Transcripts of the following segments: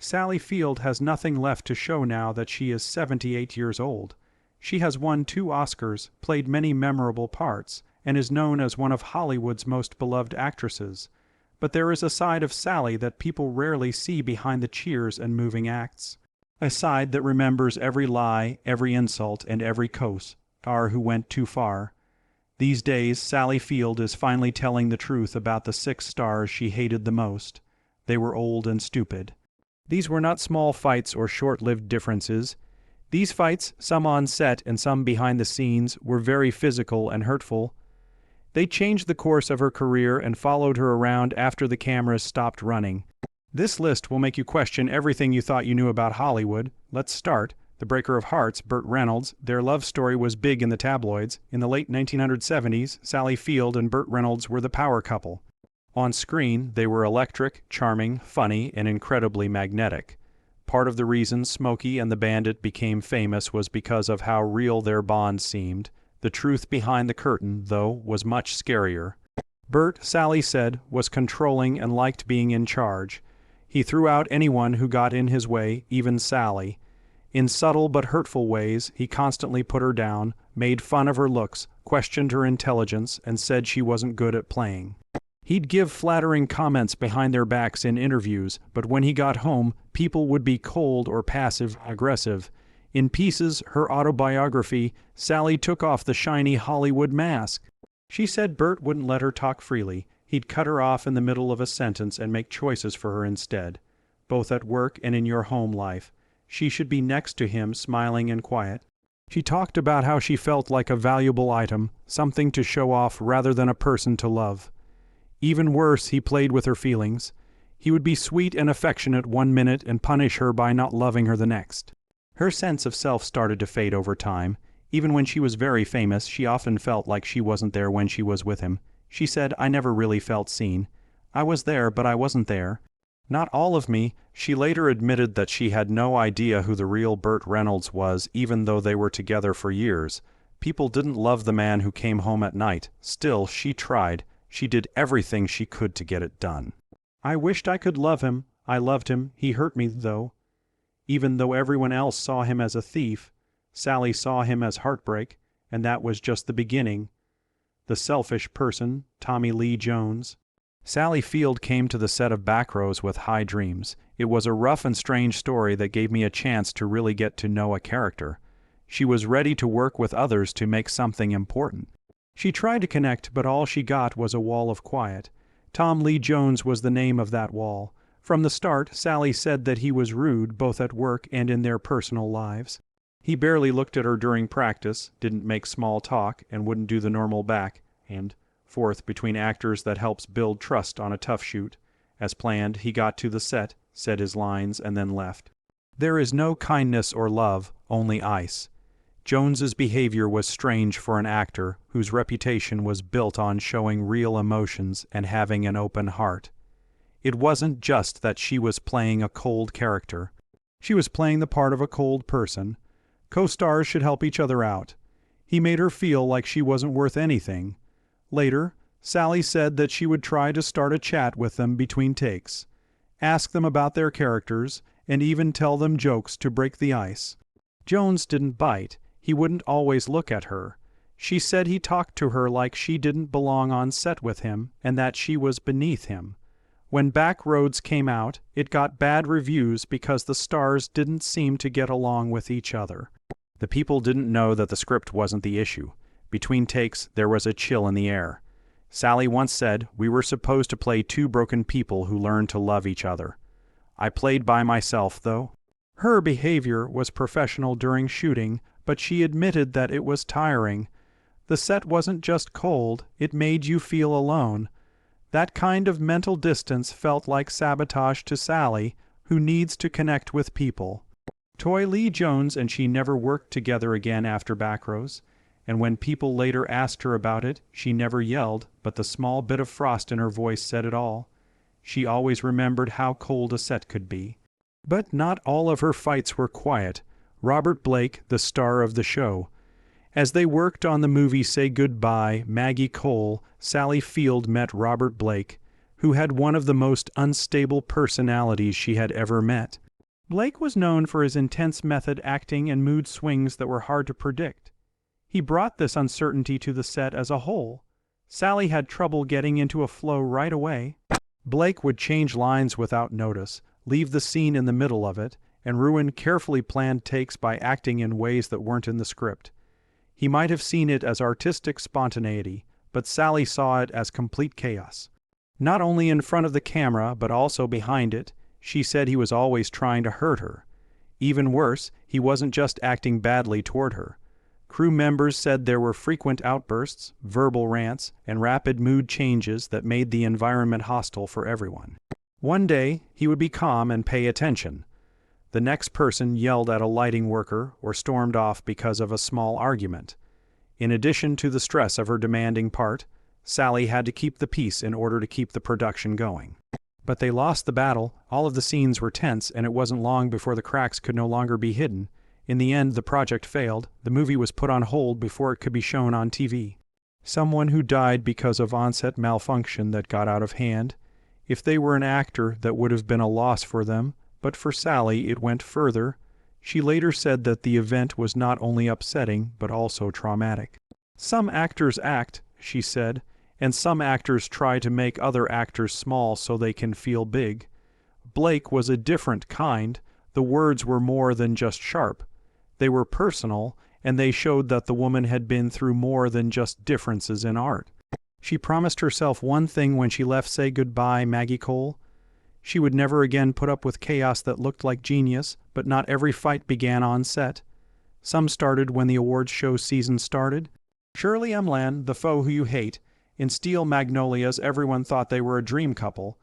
Sally Field has nothing left to show now that she is 78 years old. She has won 2 Oscars, played many memorable parts, and is known as one of Hollywood's most beloved actresses. But there is a side of Sally that people rarely see behind the cheers and moving acts. A side that remembers every lie, every insult, and every co-star who went too far. These days, Sally Field is finally telling the truth about the 6 stars she hated the most. They were old and stupid. These were not small fights or short-lived differences. These fights, some on set and some behind the scenes, were very physical and hurtful. They changed the course of her career and followed her around after the cameras stopped running. This list will make you question everything you thought you knew about Hollywood. Let's start. The breaker of hearts, Bert Reynolds. Their love story was big in the tabloids. In the late 1970s, Sally Field and Bert Reynolds were the power couple. On screen, they were electric, charming, funny, and incredibly magnetic. Part of the reason Smokey and the Bandit became famous was because of how real their bond seemed. The truth behind the curtain, though, was much scarier. Bert, Sally said, was controlling and liked being in charge. He threw out anyone who got in his way, even Sally. In subtle but hurtful ways, he constantly put her down, made fun of her looks, questioned her intelligence, and said she wasn't good at playing. He'd give flattering comments behind their backs in interviews, but when he got home, people would be cold or passive-aggressive. In Pieces, her autobiography, Sally took off the shiny Hollywood mask. She said Bert wouldn't let her talk freely. He'd cut her off in the middle of a sentence and make choices for her instead, both at work and in your home life. She should be next to him, smiling and quiet. She talked about how she felt like a valuable item, something to show off rather than a person to love. Even worse, he played with her feelings. He would be sweet and affectionate one minute and punish her by not loving her the next. Her sense of self started to fade over time. Even when she was very famous, she often felt like she wasn't there when she was with him. She said, "I never really felt seen. I was there, but I wasn't there. Not all of me." She later admitted that she had no idea who the real Bert Reynolds was, even though they were together for years. People didn't love the man who came home at night. Still, she tried. She did everything she could to get it done. "I wished I could love him. I loved him. He hurt me, though." Even though everyone else saw him as a thief, Sally saw him as heartbreak, and that was just the beginning. The selfish person, Tommy Lee Jones. Sally Field came to the set of Backrows with high dreams. It was a rough and strange story that gave me a chance to really get to know a character. She was ready to work with others to make something important. She tried to connect, but all she got was a wall of quiet. Tom Lee Jones was the name of that wall. From the start, Sally said that he was rude both at work and in their personal lives. He barely looked at her during practice, didn't make small talk, and wouldn't do the normal back and forth between actors that helps build trust on a tough shoot. As planned, he got to the set, said his lines, and then left. There is no kindness or love, only ice. Jones's behavior was strange for an actor whose reputation was built on showing real emotions and having an open heart. It wasn't just that she was playing a cold character. She was playing the part of a cold person. Co-stars should help each other out. He made her feel like she wasn't worth anything. Later, Sally said that she would try to start a chat with them between takes, ask them about their characters, and even tell them jokes to break the ice. Jones didn't bite. He wouldn't always look at her. She said he talked to her like she didn't belong on set with him and that she was beneath him. When Backroads came out, it got bad reviews because the stars didn't seem to get along with each other. The people didn't know that the script wasn't the issue. Between takes, there was a chill in the air. Sally once said, "We were supposed to play 2 broken people who learned to love each other. I played by myself, though." Her behavior was professional during shooting, but she admitted that it was tiring. The set wasn't just cold, it made you feel alone. That kind of mental distance felt like sabotage to Sally, who needs to connect with people. Toy Lee Jones and she never worked together again after Backrows, and when people later asked her about it, she never yelled, but the small bit of frost in her voice said it all. She always remembered how cold a set could be. But not all of her fights were quiet. Robert Blake, the star of the show. As they worked on the movie Say Goodbye, Maggie Cole, Sally Field met Robert Blake, who had one of the most unstable personalities she had ever met. Blake was known for his intense method acting and mood swings that were hard to predict. He brought this uncertainty to the set as a whole. Sally had trouble getting into a flow right away. Blake would change lines without notice, leave the scene in the middle of it, and ruin carefully planned takes by acting in ways that weren't in the script. He might have seen it as artistic spontaneity, but Sally saw it as complete chaos. Not only in front of the camera, but also behind it, she said he was always trying to hurt her. Even worse, he wasn't just acting badly toward her. Crew members said there were frequent outbursts, verbal rants, and rapid mood changes that made the environment hostile for everyone. One day, he would be calm and pay attention. The next person yelled at a lighting worker or stormed off because of a small argument. In addition to the stress of her demanding part, Sally had to keep the peace in order to keep the production going. But they lost the battle, all of the scenes were tense, and it wasn't long before the cracks could no longer be hidden. In the end, the project failed. The movie was put on hold before it could be shown on TV. Someone who died because of on-set malfunction that got out of hand. If they were an actor, that would have been a loss for them, but for Sally it went further. She later said that the event was not only upsetting, but also traumatic. Some actors act, she said, and some actors try to make other actors small so they can feel big. Blake was a different kind. The words were more than just sharp. They were personal, and they showed that the woman had been through more than just differences in art. She promised herself one thing when she left Say Goodbye, Maggie Cole. She would never again put up with chaos that looked like genius, but not every fight began on set. Some started when the awards show season started. Shirley M. Land, the foe who you hate. In Steel Magnolias, everyone thought they were a dream couple.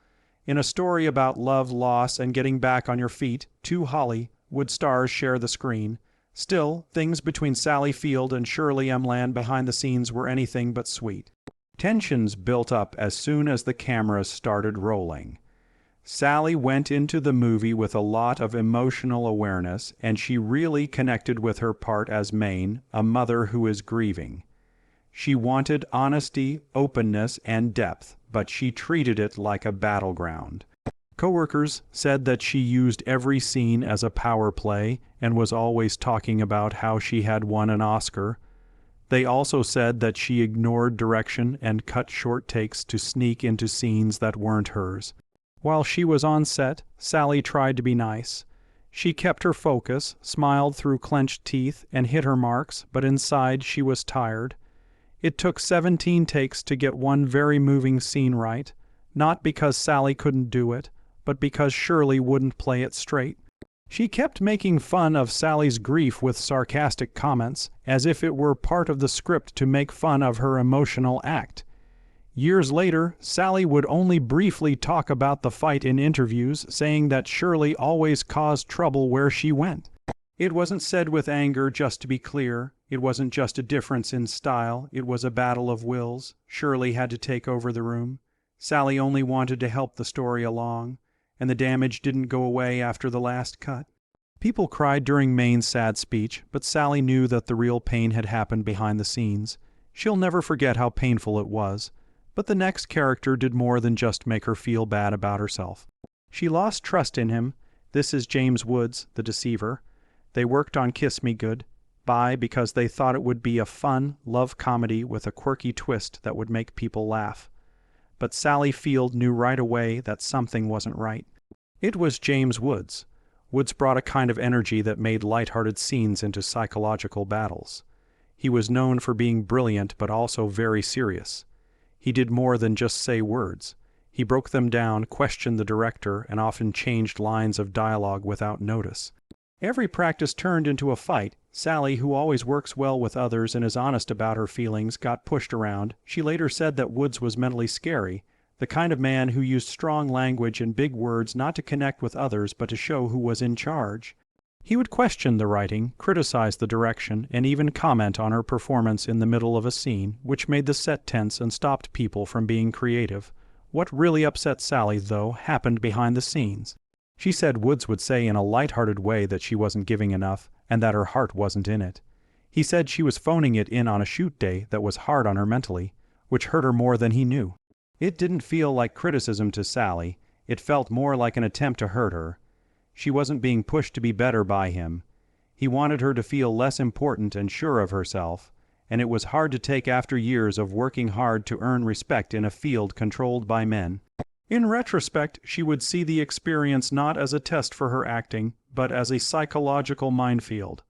In a story about love, loss, and getting back on your feet, two Hollywood stars share the screen. Still, things between Sally Field and Shirley M. Land behind the scenes were anything but sweet. Tensions built up as soon as the cameras started rolling. Sally went into the movie with a lot of emotional awareness, and she really connected with her part as Maine, a mother who is grieving. She wanted honesty, openness, and depth, but she treated it like a battleground. Coworkers said that she used every scene as a power play and was always talking about how she had won an Oscar. They also said that she ignored direction and cut short takes to sneak into scenes that weren't hers. While she was on set, Sally tried to be nice. She kept her focus, smiled through clenched teeth, and hit her marks, but inside she was tired. It took 17 takes to get one very moving scene right, not because Sally couldn't do it, but because Shirley wouldn't play it straight. She kept making fun of Sally's grief with sarcastic comments, as if it were part of the script to make fun of her emotional act. Years later, Sally would only briefly talk about the fight in interviews, saying that Shirley always caused trouble where she went. It wasn't said with anger, just to be clear. It wasn't just a difference in style. It was a battle of wills. Shirley had to take over the room. Sally only wanted to help the story along, and the damage didn't go away after the last cut. People cried during Maine's sad speech, but Sally knew that the real pain had happened behind the scenes. She'll never forget how painful it was. But the next character did more than just make her feel bad about herself. She lost trust in him. This is James Woods, the deceiver. They worked on Kiss Me Good, because they thought it would be a fun love comedy with a quirky twist that would make people laugh. But Sally Field knew right away that something wasn't right. It was James Woods. Woods brought a kind of energy that made lighthearted scenes into psychological battles. He was known for being brilliant but also very serious. He did more than just say words. He broke them down, questioned the director, and often changed lines of dialogue without notice. Every practice turned into a fight. Sally, who always works well with others and is honest about her feelings, got pushed around. She later said that Woods was mentally scary, the kind of man who used strong language and big words not to connect with others but to show who was in charge. He would question the writing, criticize the direction, and even comment on her performance in the middle of a scene, which made the set tense and stopped people from being creative. What really upset Sally, though, happened behind the scenes. She said Woods would say in a light-hearted way that she wasn't giving enough, and that her heart wasn't in it. He said she was phoning it in on a shoot day that was hard on her mentally, which hurt her more than he knew. It didn't feel like criticism to Sally. It felt more like an attempt to hurt her. She wasn't being pushed to be better by him. He wanted her to feel less important and sure of herself, and it was hard to take after years of working hard to earn respect in a field controlled by men. In retrospect, she would see the experience not as a test for her acting, but as a psychological minefield.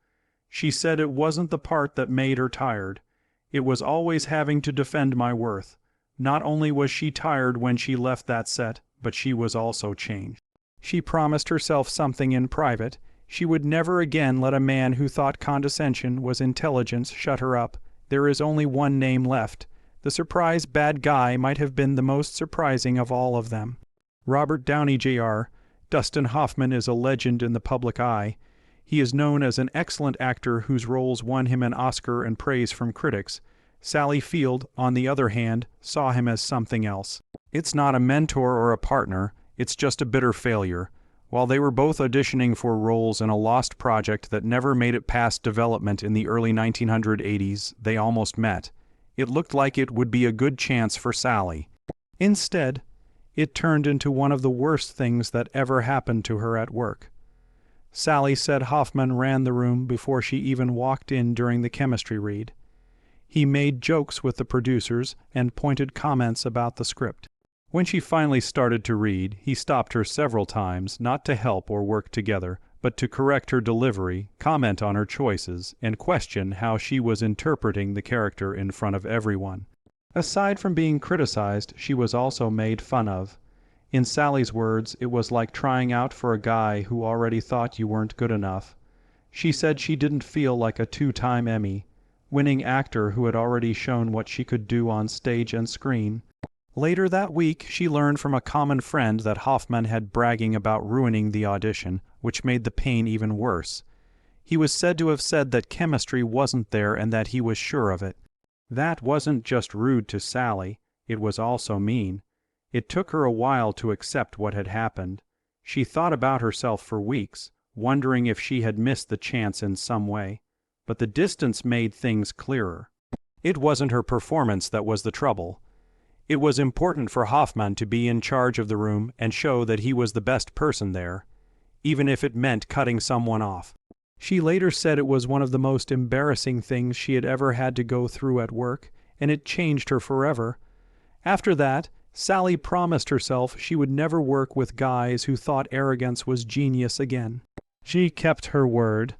She said it wasn't the part that made her tired. It was always having to defend my worth. Not only was she tired when she left that set, but she was also changed. She promised herself something in private. She would never again let a man who thought condescension was intelligence shut her up. There is only one name left. The surprise bad guy might have been the most surprising of all of them. Robert Downey Jr. Dustin Hoffman is a legend in the public eye. He is known as an excellent actor whose roles won him an Oscar and praise from critics. Sally Field, on the other hand, saw him as something else. It's not a mentor or a partner, it's just a bitter failure. While they were both auditioning for roles in a lost project that never made it past development in the early 1980s, they almost met. It looked like it would be a good chance for Sally. Instead, it turned into one of the worst things that ever happened to her at work. Sally said Hoffman ran the room before she even walked in during the chemistry read. He made jokes with the producers and pointed comments about the script. When she finally started to read, he stopped her several times, not to help or work together, but to correct her delivery, comment on her choices, and question how she was interpreting the character in front of everyone. Aside from being criticized, she was also made fun of. In Sally's words, it was like trying out for a guy who already thought you weren't good enough. She said she didn't feel like a two-time Emmy, winning actor who had already shown what she could do on stage and screen. Later that week, she learned from a common friend that Hoffman had bragging about ruining the audition, which made the pain even worse. He was said to have said that chemistry wasn't there and that he was sure of it. That wasn't just rude to Sally, it was also mean. It took her a while to accept what had happened. She thought about herself for weeks, wondering if she had missed the chance in some way. But the distance made things clearer. It wasn't her performance that was the trouble. It was important for Hoffman to be in charge of the room and show that he was the best person there, even if it meant cutting someone off. She later said it was one of the most embarrassing things she had ever had to go through at work, and it changed her forever. After that, Sally promised herself she would never work with guys who thought arrogance was genius again. She kept her word.